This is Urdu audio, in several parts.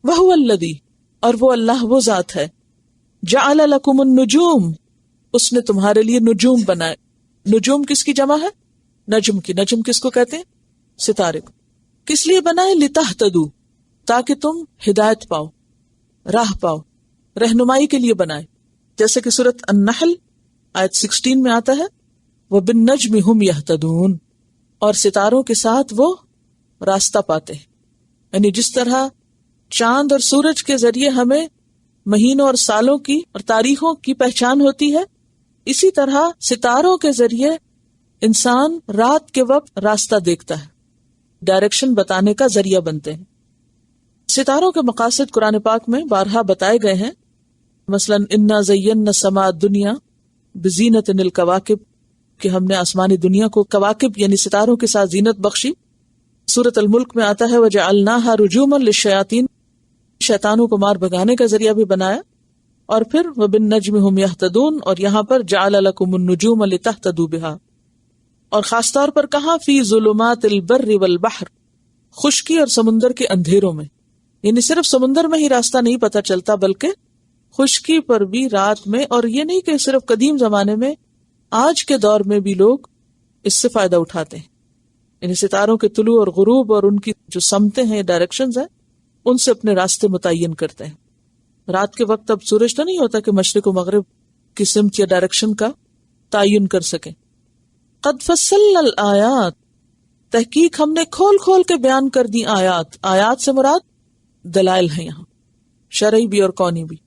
وَهُوَ الَّذِي، اور وہ اللہ وہ ذات ہے، جَعَلَ لَكُمُ النُّجُومَ، اس نے تمہارے لیے نجوم بنائے. نجوم کس کی جمع ہے؟ نجم کی. نجم کس کو کہتے ہیں؟ ستارے کو. کس لیے بنائے؟ لِتَهْتَدُوا، تاکہ تم ہدایت پاؤ، راہ پاؤ، رہنمائی کے لیے بنائے. جیسے کہ سورۃ النحل آیت 16 میں آتا ہے وَبِالنَّجْمِ هُمْ يَهْتَدُونَ، اور ستاروں کے ساتھ وہ راستہ پاتے ہیں. یعنی جس طرح چاند اور سورج کے ذریعے ہمیں مہینوں اور سالوں کی اور تاریخوں کی پہچان ہوتی ہے، اسی طرح ستاروں کے ذریعے انسان رات کے وقت راستہ دیکھتا ہے، ڈائریکشن بتانے کا ذریعہ بنتے ہیں. ستاروں کے مقاصد قرآن پاک میں بارہا بتائے گئے ہیں. مثلاً انا زینا السماء الدنیا بزینت الکواکب، کہ ہم نے آسمانی دنیا کو کواکب یعنی ستاروں کے ساتھ زینت بخشی. سورۃ الملک میں آتا ہے وجعلناها رجوما للشیاطین، شیطانوں کو مار بھگانے کا ذریعہ بھی بنایا. اور پھر وبالنجم هم يهتدون، اور یہاں پر جعل لكم النجوم لتهتدوا بها. اور خاص طور پر کہاں؟ فی ظلمات البر والبحر، خشکی اور سمندر کے اندھیروں میں. یعنی صرف سمندر میں ہی راستہ نہیں پتہ چلتا، بلکہ خشکی پر بھی رات میں. اور یہ نہیں کہ صرف قدیم زمانے میں، آج کے دور میں بھی لوگ اس سے فائدہ اٹھاتے ہیں. یعنی ستاروں کے طلوع اور غروب اور ان کی جو سمتیں ہیں، ڈائریکشنز ہیں، ان سے اپنے راستے متعین کرتے ہیں. رات کے وقت اب سورج تو نہیں ہوتا کہ مشرق و مغرب کی سمت یا ڈائریکشن کا تعین کر سکیں. قد فصلنا الآیات، تحقیق ہم نے کھول کھول کے بیان کر دی آیات. آیات سے مراد دلائل ہیں، یہاں شرعی بھی اور کونی بھی.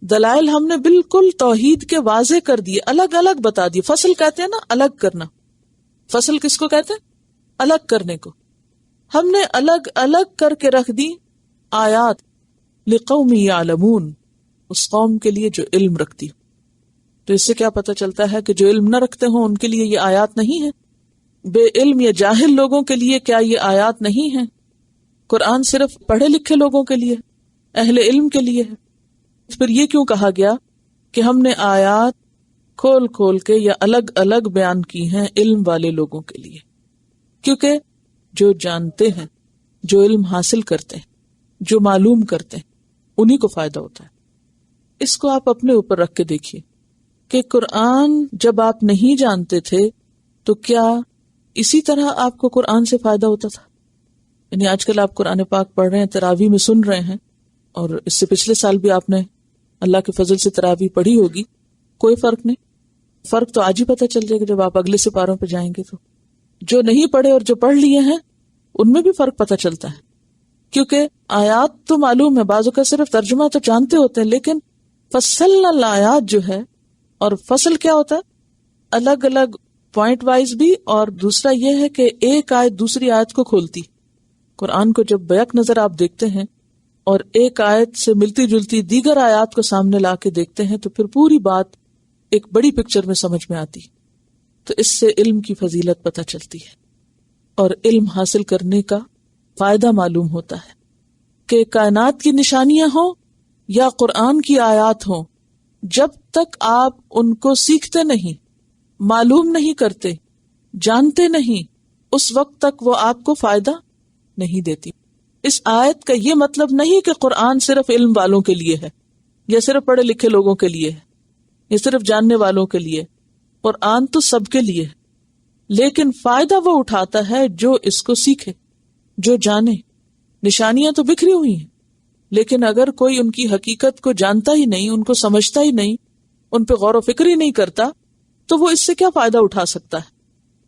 دلائل ہم نے بالکل توحید کے واضح کر دیے، الگ الگ بتا دیے. فصل کہتے ہیں نا الگ کرنا، فصل کس کو کہتے ہیں؟ الگ کرنے کو. ہم نے الگ الگ کر کے رکھ دی آیات لقوم یعلمون، اس قوم کے لیے جو علم رکھتی ہو. تو اس سے کیا پتہ چلتا ہے کہ جو علم نہ رکھتے ہوں ان کے لیے یہ آیات نہیں ہیں. بے علم یا جاہل لوگوں کے لیے کیا یہ آیات نہیں ہیں؟ قرآن صرف پڑھے لکھے لوگوں کے لیے، اہل علم کے لیے ہے. پھر یہ کیوں کہا گیا کہ ہم نے آیات کھول کھول کے یا الگ الگ بیان کی ہیں علم والے لوگوں کے لیے؟ کیونکہ جو جانتے ہیں، جو علم حاصل کرتے ہیں، جو معلوم کرتے ہیں، انہی کو فائدہ ہوتا ہے. اس کو آپ اپنے اوپر رکھ کے دیکھیے کہ قرآن جب آپ نہیں جانتے تھے تو کیا اسی طرح آپ کو قرآن سے فائدہ ہوتا تھا؟ یعنی آج کل آپ قرآن پاک پڑھ رہے ہیں، تراویح میں سن رہے ہیں، اور اس سے پچھلے سال بھی آپ نے اللہ کے فضل سے تراویح پڑھی ہوگی، کوئی فرق نہیں. فرق تو آج ہی پتہ چل جائے گا جب آپ اگلے سپاروں پہ جائیں گے. تو جو نہیں پڑھے اور جو پڑھ لیے ہیں ان میں بھی فرق پتہ چلتا ہے، کیونکہ آیات تو معلوم ہے، بعضوں کا صرف ترجمہ تو جانتے ہوتے ہیں، لیکن فصلنا الآیات جو ہے، اور فصل کیا ہوتا ہے؟ الگ الگ پوائنٹ وائز بھی، اور دوسرا یہ ہے کہ ایک آیت دوسری آیت کو کھولتی. قرآن کو جب بیک نظر آپ دیکھتے ہیں اور ایک آیت سے ملتی جلتی دیگر آیات کو سامنے لا کے دیکھتے ہیں تو پھر پوری بات ایک بڑی پکچر میں سمجھ میں آتی. تو اس سے علم کی فضیلت پتہ چلتی ہے اور علم حاصل کرنے کا فائدہ معلوم ہوتا ہے کہ کائنات کی نشانیاں ہوں یا قرآن کی آیات ہوں، جب تک آپ ان کو سیکھتے نہیں، معلوم نہیں کرتے، جانتے نہیں، اس وقت تک وہ آپ کو فائدہ نہیں دیتی. اس آیت کا یہ مطلب نہیں کہ قرآن صرف علم والوں کے لیے ہے، یا صرف پڑھے لکھے لوگوں کے لیے ہے، یا صرف جاننے والوں کے لیے. قرآن تو سب کے لیے ہے، لیکن فائدہ وہ اٹھاتا ہے جو اس کو سیکھے، جو جانے. نشانیاں تو بکھری ہوئی ہیں، لیکن اگر کوئی ان کی حقیقت کو جانتا ہی نہیں، ان کو سمجھتا ہی نہیں، ان پہ غور و فکر ہی نہیں کرتا، تو وہ اس سے کیا فائدہ اٹھا سکتا ہے؟